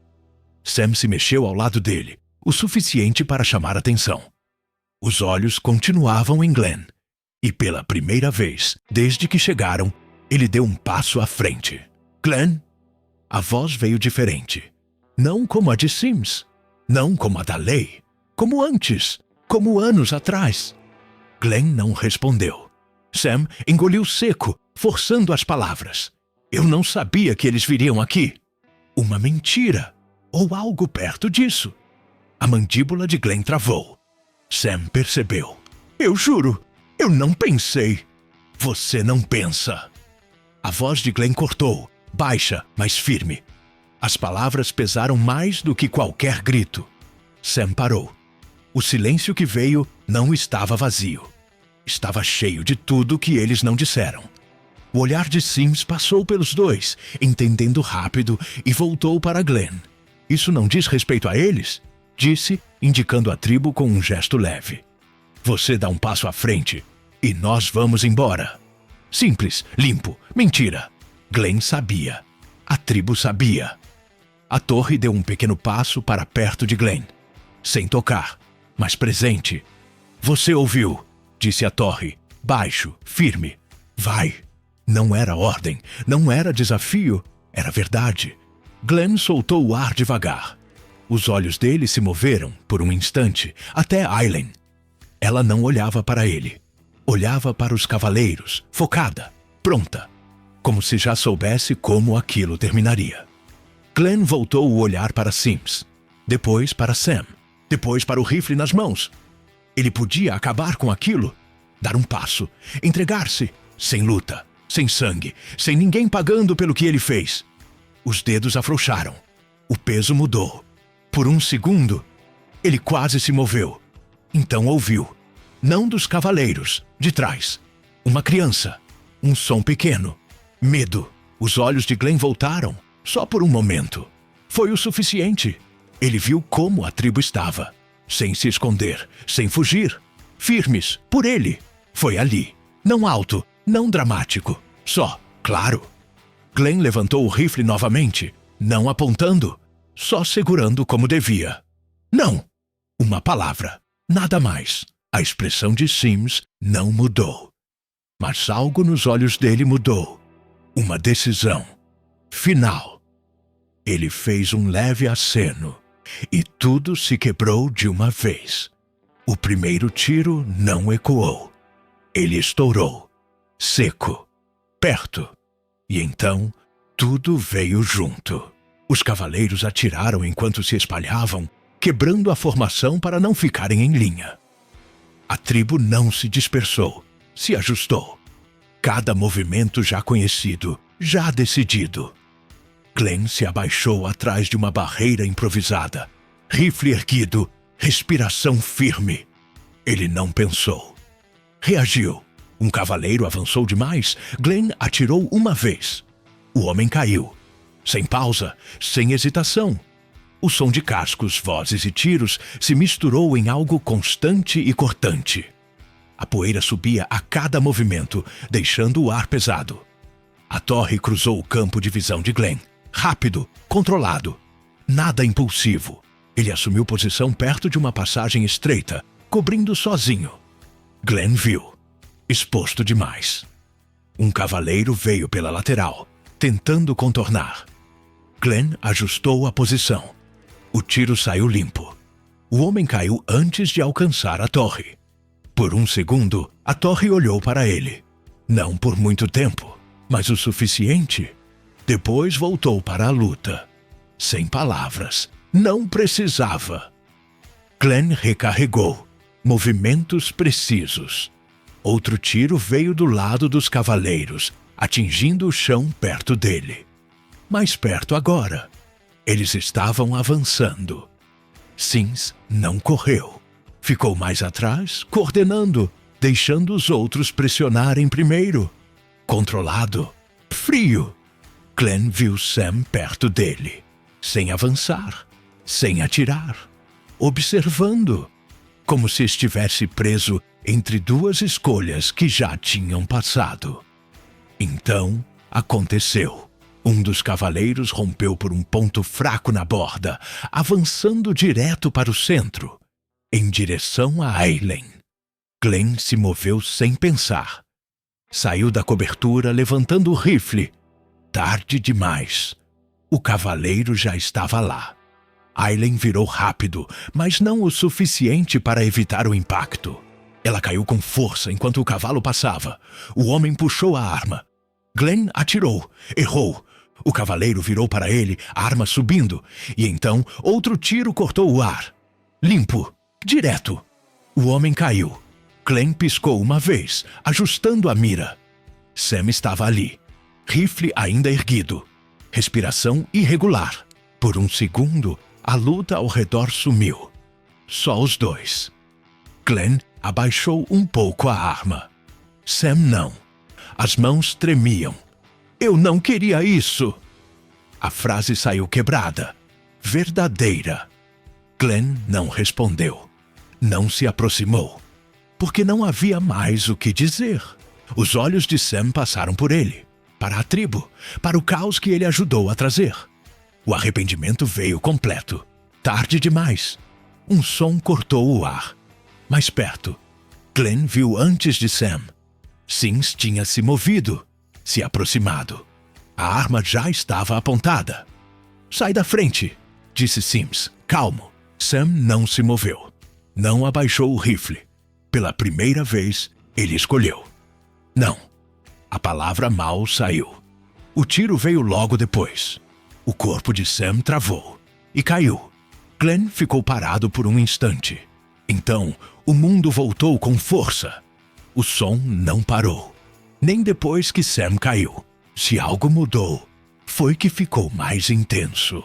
Sam se mexeu ao lado dele, o suficiente para chamar atenção. Os olhos continuavam em Glenn. E pela primeira vez, desde que chegaram, ele deu um passo à frente. Glenn? A voz veio diferente. Não como a de Sims. Não como a da lei. Como antes. Como anos atrás. Glenn não respondeu. Sam engoliu seco, forçando as palavras. Eu não sabia que eles viriam aqui. Uma mentira. Ou algo perto disso. A mandíbula de Glenn travou. Sam percebeu. Eu juro, eu não pensei. Você não pensa. A voz de Glenn cortou, baixa, mas firme. As palavras pesaram mais do que qualquer grito. Sam parou. O silêncio que veio não estava vazio. Estava cheio de tudo que eles não disseram. O olhar de Sims passou pelos dois, entendendo rápido, e voltou para Glenn. Isso não diz respeito a eles? Disse, indicando a tribo com um gesto leve. Você dá um passo à frente, e nós vamos embora. Simples, limpo, mentira. Glenn sabia. A tribo sabia. A torre deu um pequeno passo para perto de Glenn. Sem tocar, mas presente. Você ouviu, disse a torre, baixo, firme. Vai. Não era ordem, não era desafio, era verdade. Glenn soltou o ar devagar. Os olhos dele se moveram, por um instante, até Aileen. Ela não olhava para ele. Olhava para os cavaleiros, focada, pronta, como se já soubesse como aquilo terminaria. Glenn voltou o olhar para Sims, depois para Sam, depois para o rifle nas mãos. Ele podia acabar com aquilo, dar um passo, entregar-se, sem luta, sem sangue, sem ninguém pagando pelo que ele fez. Os dedos afrouxaram. O peso mudou. Por um segundo, ele quase se moveu. Então ouviu. Não dos cavaleiros, de trás. Uma criança. Um som pequeno. Medo. Os olhos de Glenn voltaram, só por um momento. Foi o suficiente. Ele viu como a tribo estava. Sem se esconder, sem fugir. Firmes, por ele. Foi ali. Não alto, não dramático. Só, claro. Glenn levantou o rifle novamente, não apontando, só segurando como devia. Não! Uma palavra, nada mais. A expressão de Sims não mudou. Mas algo nos olhos dele mudou. Uma decisão final. Ele fez um leve aceno e tudo se quebrou de uma vez. O primeiro tiro não ecoou. Ele estourou, seco, perto. E então tudo veio junto. Os cavaleiros atiraram enquanto se espalhavam, quebrando a formação para não ficarem em linha. A tribo não se dispersou, se ajustou. Cada movimento já conhecido, já decidido. Glenn se abaixou atrás de uma barreira improvisada. Rifle erguido, respiração firme. Ele não pensou. Reagiu. Um cavaleiro avançou demais. Glenn atirou uma vez. O homem caiu. Sem pausa, sem hesitação. O som de cascos, vozes e tiros se misturou em algo constante e cortante. A poeira subia a cada movimento, deixando o ar pesado. A torre cruzou o campo de visão de Glenn. Rápido, controlado. Nada impulsivo. Ele assumiu posição perto de uma passagem estreita, cobrindo sozinho. Glenn viu. Exposto demais. Um cavaleiro veio pela lateral, tentando contornar. Glenn ajustou a posição. O tiro saiu limpo. O homem caiu antes de alcançar a torre. Por um segundo, a torre olhou para ele. Não por muito tempo, mas o suficiente. Depois voltou para a luta. Sem palavras. Não precisava. Glenn recarregou. Movimentos precisos. Outro tiro veio do lado dos cavaleiros, atingindo o chão perto dele. Mais perto agora. Eles estavam avançando. Sims não correu. Ficou mais atrás, coordenando, deixando os outros pressionarem primeiro. Controlado. Frio. Glenn viu Sam perto dele. Sem avançar. Sem atirar. Observando. Como se estivesse preso entre duas escolhas que já tinham passado. Então, aconteceu. Um dos cavaleiros rompeu por um ponto fraco na borda, avançando direto para o centro, em direção a Aileen. Glenn se moveu sem pensar. Saiu da cobertura levantando o rifle. Tarde demais. O cavaleiro já estava lá. Aileen virou rápido, mas não o suficiente para evitar o impacto. Ela caiu com força enquanto o cavalo passava. O homem puxou a arma. Glenn atirou. Errou. O cavaleiro virou para ele, a arma subindo, e então outro tiro cortou o ar. Limpo. Direto. O homem caiu. Glenn piscou uma vez, ajustando a mira. Sam estava ali. Rifle ainda erguido. Respiração irregular. Por um segundo, a luta ao redor sumiu. Só os dois. Glenn abaixou um pouco a arma. Sam não. As mãos tremiam. Eu não queria isso. A frase saiu quebrada. Verdadeira. Glenn não respondeu. Não se aproximou. Porque não havia mais o que dizer. Os olhos de Sam passaram por ele. Para a tribo. Para o caos que ele ajudou a trazer. O arrependimento veio completo. Tarde demais. Um som cortou o ar. Mais perto. Glenn viu antes de Sam. Sims tinha se movido, se aproximado. A arma já estava apontada. Sai da frente, disse Sims, calmo. Sam não se moveu. Não abaixou o rifle. Pela primeira vez, ele escolheu. Não. A palavra mal saiu. O tiro veio logo depois. O corpo de Sam travou e caiu. Glenn ficou parado por um instante. Então, o mundo voltou com força. O som não parou. Nem depois que Sam caiu. Se algo mudou, foi que ficou mais intenso.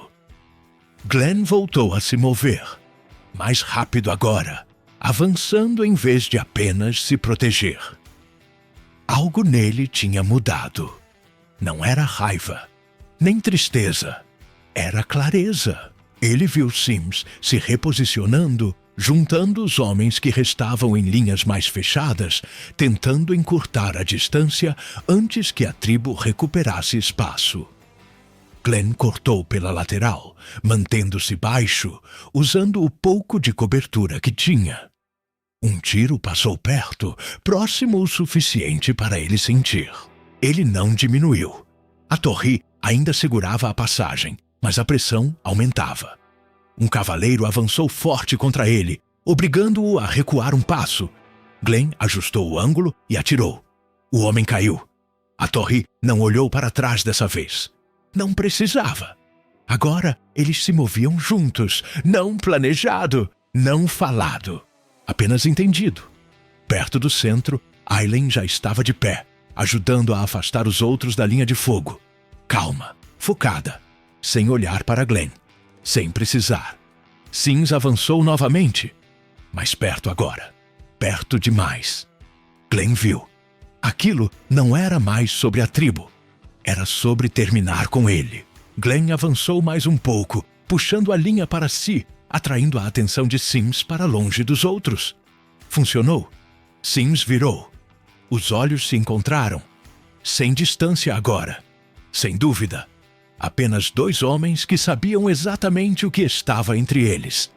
Glenn voltou a se mover. Mais rápido agora, avançando em vez de apenas se proteger. Algo nele tinha mudado. Não era raiva, nem tristeza. Era clareza. Ele viu Sims se reposicionando, juntando os homens que restavam em linhas mais fechadas, tentando encurtar a distância antes que a tribo recuperasse espaço. Glenn cortou pela lateral, mantendo-se baixo, usando o pouco de cobertura que tinha. Um tiro passou perto, próximo o suficiente para ele sentir. Ele não diminuiu. A torre ainda segurava a passagem, mas a pressão aumentava. Um cavaleiro avançou forte contra ele, obrigando-o a recuar um passo. Glenn ajustou o ângulo e atirou. O homem caiu. A torre não olhou para trás dessa vez. Não precisava. Agora eles se moviam juntos, não planejado, não falado, apenas entendido. Perto do centro, Aileen já estava de pé, ajudando a afastar os outros da linha de fogo. Calma, focada, sem olhar para Glenn, sem precisar. Sims avançou novamente, mais perto agora, perto demais. Glenn viu. Aquilo não era mais sobre a tribo, era sobre terminar com ele. Glenn avançou mais um pouco, puxando a linha para si, atraindo a atenção de Sims para longe dos outros. Funcionou. Sims virou. Os olhos se encontraram. Sem distância agora. Sem dúvida. Apenas dois homens que sabiam exatamente o que estava entre eles.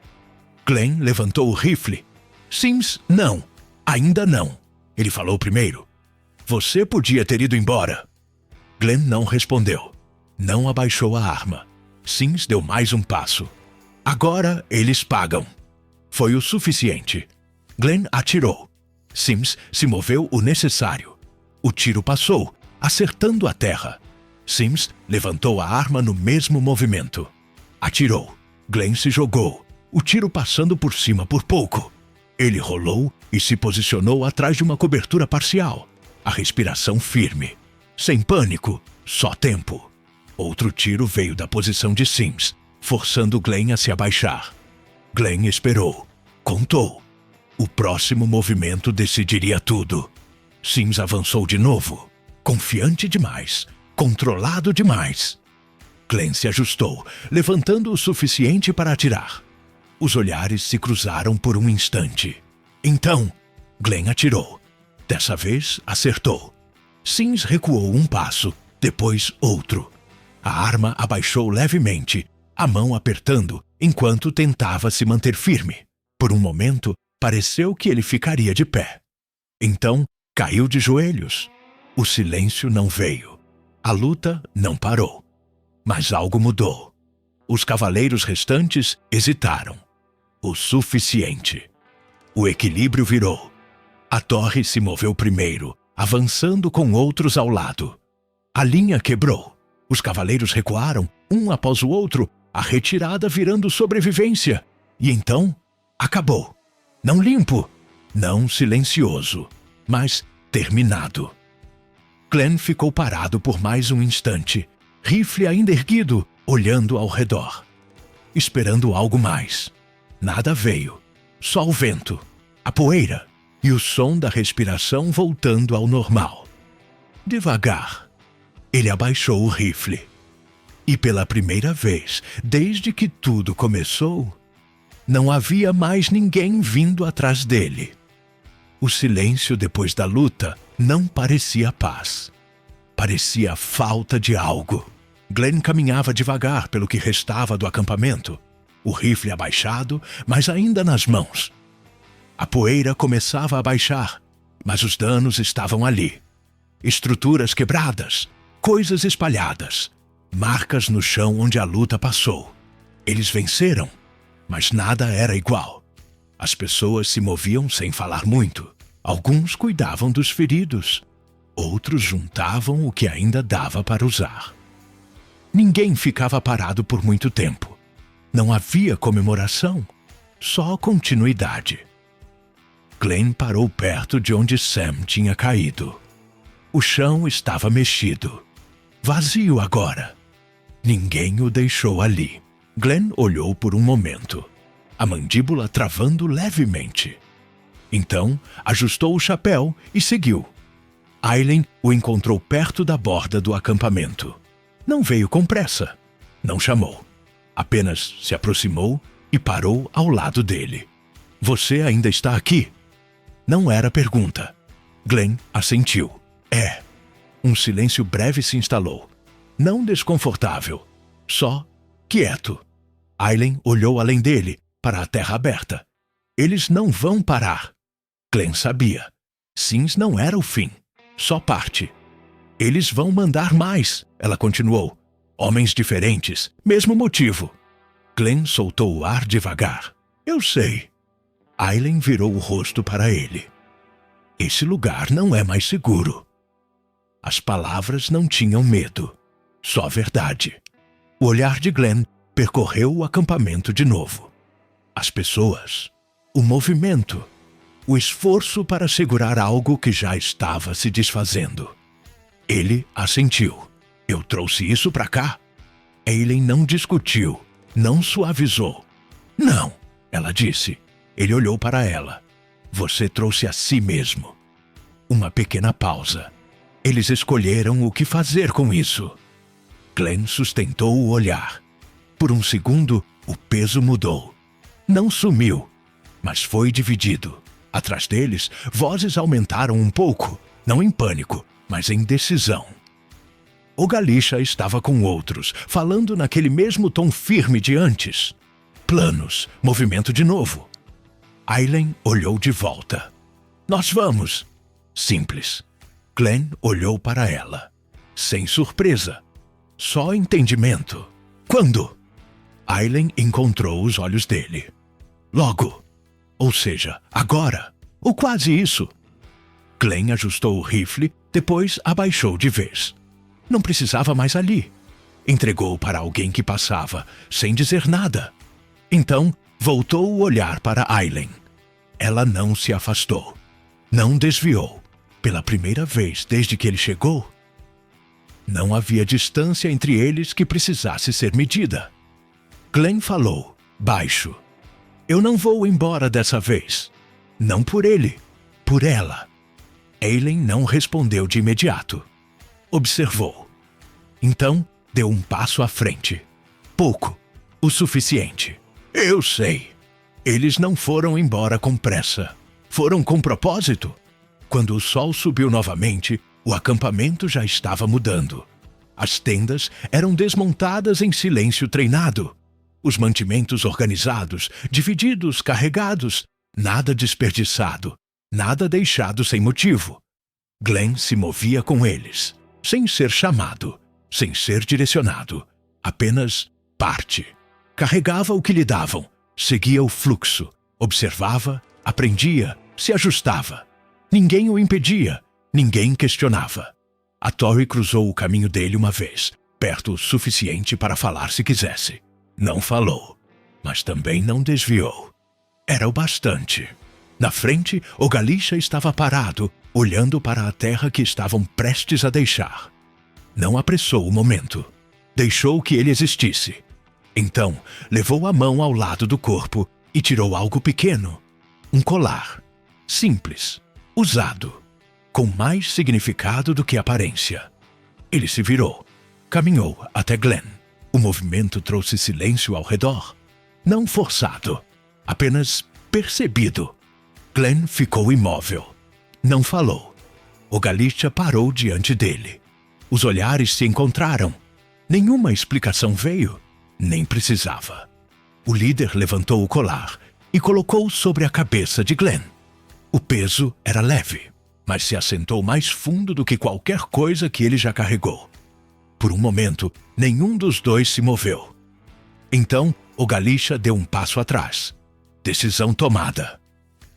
Glenn levantou o rifle. Sims, não. Ainda não. Ele falou primeiro. Você podia ter ido embora. Glenn não respondeu. Não abaixou a arma. Sims deu mais um passo. Agora eles pagam. Foi o suficiente. Glenn atirou. Sims se moveu o necessário. O tiro passou, acertando a terra. Sims levantou a arma no mesmo movimento. Atirou. Glenn se jogou, o tiro passando por cima por pouco. Ele rolou e se posicionou atrás de uma cobertura parcial. A respiração firme. Sem pânico, só tempo. Outro tiro veio da posição de Sims, forçando Glenn a se abaixar. Glenn esperou. Contou. O próximo movimento decidiria tudo. Sims avançou de novo. Confiante demais. Controlado demais. Glenn se ajustou, levantando o suficiente para atirar. Os olhares se cruzaram por um instante. Então, Glenn atirou. Dessa vez, acertou. Sims recuou um passo, depois outro. A arma abaixou levemente, a mão apertando, enquanto tentava se manter firme. Por um momento, pareceu que ele ficaria de pé. Então, caiu de joelhos. O silêncio não veio. A luta não parou. Mas algo mudou. Os cavaleiros restantes hesitaram. O suficiente. O equilíbrio virou. A torre se moveu primeiro, avançando com outros ao lado. A linha quebrou. Os cavaleiros recuaram, um após o outro, a retirada virando sobrevivência. E então, acabou. Não limpo, não silencioso, mas terminado. Glenn ficou parado por mais um instante, rifle ainda erguido, olhando ao redor. Esperando algo mais. Nada veio. Só o vento, a poeira e o som da respiração voltando ao normal. Devagar, ele abaixou o rifle. E pela primeira vez, desde que tudo começou, não havia mais ninguém vindo atrás dele. O silêncio depois da luta não parecia paz. Parecia falta de algo. Glenn caminhava devagar pelo que restava do acampamento, o rifle abaixado, mas ainda nas mãos. A poeira começava a baixar, mas os danos estavam ali. Estruturas quebradas, coisas espalhadas, marcas no chão onde a luta passou. Eles venceram, mas nada era igual. As pessoas se moviam sem falar muito. Alguns cuidavam dos feridos, outros juntavam o que ainda dava para usar. Ninguém ficava parado por muito tempo. Não havia comemoração, só continuidade. Glenn parou perto de onde Sam tinha caído. O chão estava mexido. Vazio agora. Ninguém o deixou ali. Glenn olhou por um momento, a mandíbula travando levemente. Então, ajustou o chapéu e seguiu. Aileen o encontrou perto da borda do acampamento. Não veio com pressa. Não chamou. Apenas se aproximou e parou ao lado dele. Você ainda está aqui? Não era pergunta. Glenn assentiu. É. Um silêncio breve se instalou. Não desconfortável. Só quieto. Aileen olhou além dele, para a terra aberta. Eles não vão parar. Glenn sabia. Sims não era o fim, só parte. Eles vão mandar mais, ela continuou. Homens diferentes, mesmo motivo. Glenn soltou o ar devagar. Eu sei. Aileen virou o rosto para ele. Esse lugar não é mais seguro. As palavras não tinham medo, só verdade. O olhar de Glenn percorreu o acampamento de novo. As pessoas, o movimento, o esforço para segurar algo que já estava se desfazendo. Ele assentiu. Eu trouxe isso para cá. Aileen não discutiu, não suavizou. Não, ela disse. Ele olhou para ela. Você trouxe a si mesmo. Uma pequena pausa. Eles escolheram o que fazer com isso. Glenn sustentou o olhar. Por um segundo, o peso mudou. Não sumiu, mas foi dividido. Atrás deles, vozes aumentaram um pouco, não em pânico, mas em decisão. O Galisha estava com outros, falando naquele mesmo tom firme de antes. Planos, movimento de novo. Aileen olhou de volta. Nós vamos. Simples. Glenn olhou para ela. Sem surpresa. Só entendimento. Quando? Aileen encontrou os olhos dele. Logo. Ou seja, agora. Ou quase isso. Glenn ajustou o rifle, depois abaixou de vez. Não precisava mais ali. Entregou para alguém que passava, sem dizer nada. Então, voltou o olhar para Aileen. Ela não se afastou. Não desviou. Pela primeira vez desde que ele chegou. Não havia distância entre eles que precisasse ser medida. Glenn falou, baixo. Eu não vou embora dessa vez. Não por ele, por ela. Aileen não respondeu de imediato. Observou. Então, deu um passo à frente. Pouco. O suficiente. Eu sei. Eles não foram embora com pressa. Foram com propósito. Quando o sol subiu novamente, o acampamento já estava mudando. As tendas eram desmontadas em silêncio treinado. Os mantimentos organizados, divididos, carregados, nada desperdiçado, nada deixado sem motivo. Glenn se movia com eles, sem ser chamado, sem ser direcionado. Apenas parte. Carregava o que lhe davam, seguia o fluxo, observava, aprendia, se ajustava. Ninguém o impedia, ninguém questionava. A Tori cruzou o caminho dele uma vez, perto o suficiente para falar se quisesse. Não falou, mas também não desviou. Era o bastante. Na frente, o Galisha estava parado, olhando para a terra que estavam prestes a deixar. Não apressou o momento. Deixou que ele existisse. Então, levou a mão ao lado do corpo e tirou algo pequeno. Um colar. Simples. Usado. Com mais significado do que aparência. Ele se virou. Caminhou até Glenn. O movimento trouxe silêncio ao redor. Não forçado. Apenas percebido. Glenn ficou imóvel. Não falou. O Galisha parou diante dele. Os olhares se encontraram. Nenhuma explicação veio. Nem precisava. O líder levantou o colar e colocou sobre a cabeça de Glenn. O peso era leve, mas se assentou mais fundo do que qualquer coisa que ele já carregou. Por um momento, nenhum dos dois se moveu. Então, o Galisha deu um passo atrás. Decisão tomada.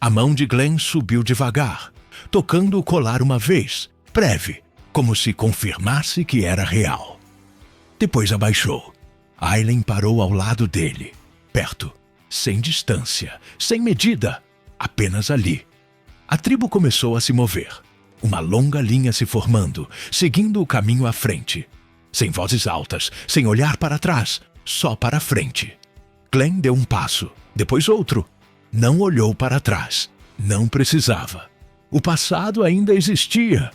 A mão de Glenn subiu devagar, tocando o colar uma vez, breve, como se confirmasse que era real. Depois abaixou. Aileen parou ao lado dele, perto, sem distância, sem medida, apenas ali. A tribo começou a se mover. Uma longa linha se formando, seguindo o caminho à frente. Sem vozes altas, sem olhar para trás, só para frente. Glenn deu um passo, depois outro. Não olhou para trás. Não precisava. O passado ainda existia,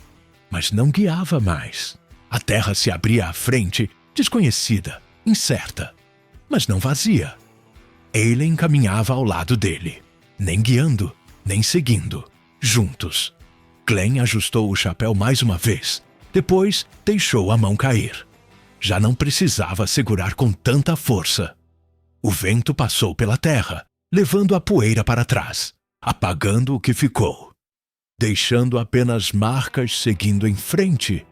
mas não guiava mais. A terra se abria à frente, desconhecida, incerta, mas não vazia. Aileen caminhava ao lado dele, nem guiando, nem seguindo, juntos. Glenn ajustou o chapéu mais uma vez, depois deixou a mão cair. Já não precisava segurar com tanta força. O vento passou pela terra, levando a poeira para trás, apagando o que ficou. deixando apenas marcas seguindo em frente.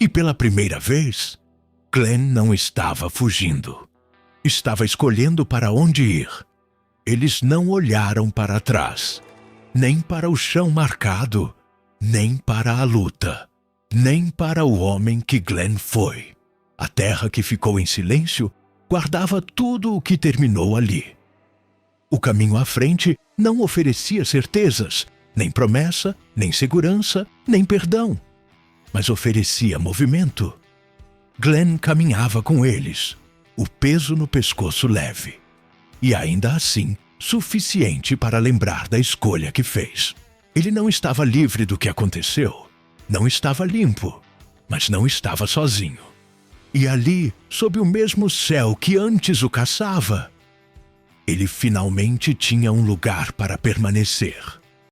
E pela primeira vez, Glenn não estava fugindo. Estava escolhendo para onde ir. Eles não olharam para trás, nem para o chão marcado, nem para a luta, nem para o homem que Glenn foi. A terra que ficou em silêncio guardava tudo o que terminou ali. O caminho à frente não oferecia certezas, nem promessa, nem segurança, nem perdão, mas oferecia movimento. Glenn caminhava com eles, o peso no pescoço leve, e ainda assim suficiente para lembrar da escolha que fez. Ele não estava livre do que aconteceu, não estava limpo, mas não estava sozinho. E ali, sob o mesmo céu que antes o caçava, ele finalmente tinha um lugar para permanecer.